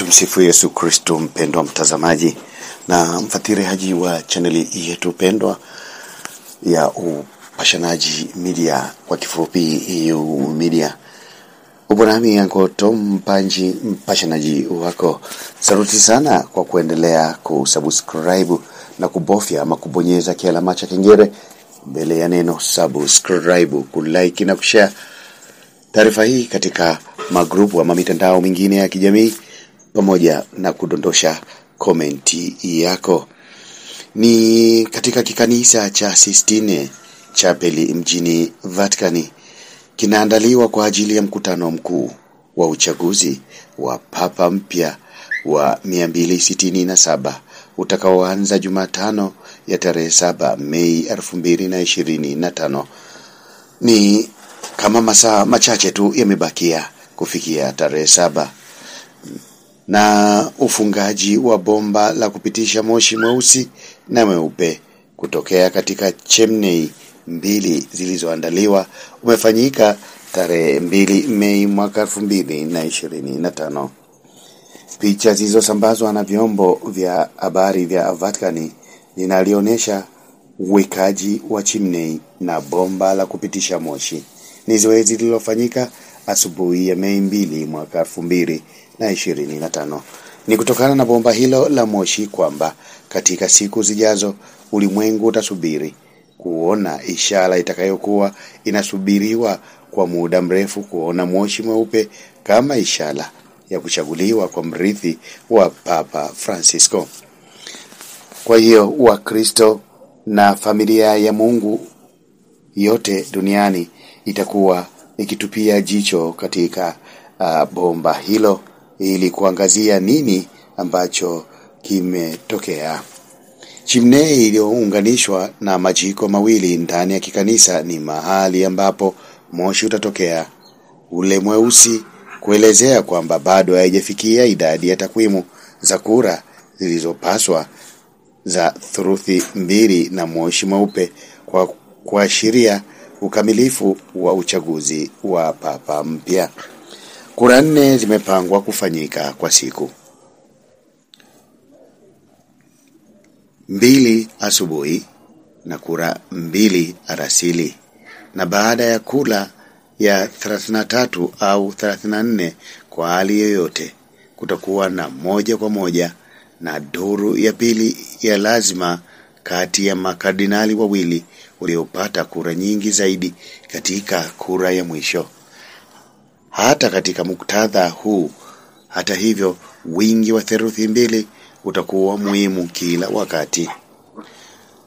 Tumsifu Yesu Kristo. Mpendwa mtazamaji na mfuatiliaji wa chaneli yetu pendwa ya Upashanaji Media, kwa kifupi EU Media. Ubonami yangu Tom Mpanji, mpashanaji wako. Saluti sana kwa kuendelea kusubscribe na kubofya ama kubonyeza kialama cha kengele mbele ya neno subscribe, kulike na kushare taarifa hii katika magrupu ama mitandao mingine ya kijamii, pamoja na kudondosha komenti yako. Ni katika kikanisa cha Sistine Chapel mjini Vatikani, kinaandaliwa kwa ajili ya mkutano mkuu wa uchaguzi wa Papa mpya wa 267 utakaoanza Jumatano ya tarehe 7 Mei 2025. Ni kama masaa machache tu yamebakia kufikia tarehe 7, na ufungaji wa bomba la kupitisha moshi mweusi na mweupe kutokea katika chimney mbili zilizoandaliwa umefanyika tarehe 2 Mei mwaka 2025. Picha zilizosambazwa na vyombo vya habari vya Vatikani zinalionyesha uwekaji wa chimney na bomba la kupitisha moshi. Ni zoezi lililofanyika asubuhi ya Mei 2 mwaka 2025. Ni kutokana na bomba hilo la moshi kwamba katika siku zijazo ulimwengu utasubiri kuona ishara itakayokuwa inasubiriwa kwa muda mrefu, kuona moshi mweupe kama ishara ya kuchaguliwa kwa mrithi wa Papa Francisco. Kwa hiyo Wakristo na familia ya Mungu yote duniani itakuwa ikitupia jicho katika bomba hilo ili kuangazia nini ambacho kimetokea. Chimney iliyounganishwa na majiko mawili ndani ya kikanisa ni mahali ambapo moshi utatokea ule mweusi, kuelezea kwamba bado haijafikia idadi ya takwimu za kura zilizopaswa za thuluthi mbili na moshi mweupe kwa kuashiria ukamilifu wa uchaguzi wa Papa mpya. Kura 4 zimepangwa kufanyika kwa siku 2 asubuhi na kura 2 alasiri, na baada ya kula ya 33 au 34 kwa hali yoyote kutakuwa na moja kwa moja na duru ya pili ya lazima kati ya makardinali wawili waliopata kura nyingi zaidi katika kura ya mwisho. Hata katika muktadha huu, hata hivyo, wingi wa theluthi mbili utakuwa muhimu kila wakati.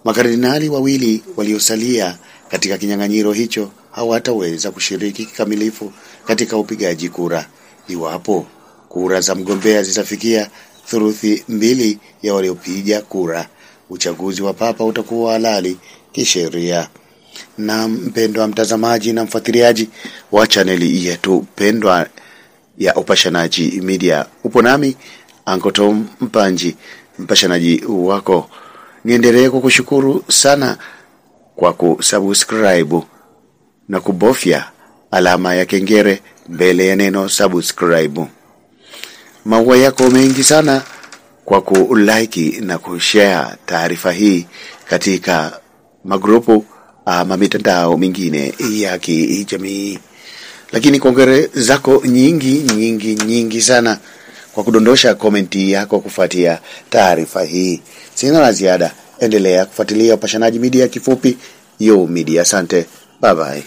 Makardinali wawili waliosalia katika kinyang'anyiro hicho hawataweza kushiriki kikamilifu katika upigaji kura. Iwapo kura za mgombea zitafikia thuluthi mbili ya waliopiga kura, uchaguzi wa Papa utakuwa halali kisheria. Na mpendwa mtazamaji na mfuatiliaji wa chaneli yetu pendwa ya Upashanaji Media, upo nami Uncle Tom Mpanji, mpashanaji wako. Niendelee kukushukuru sana kwa kusubscribe na kubofya alama ya kengele mbele ya neno subscribe. Maua yako mengi sana kwa kulike na kushare taarifa hii katika magrupu ama mitandao mingine ya kijamii. Lakini kongere zako nyingi sana kwa kudondosha komenti yako kufuatia taarifa hii. Sina la ziada, endelea kufuatilia Upashanaji Media, kifupi EU Media. Asante, bye bye.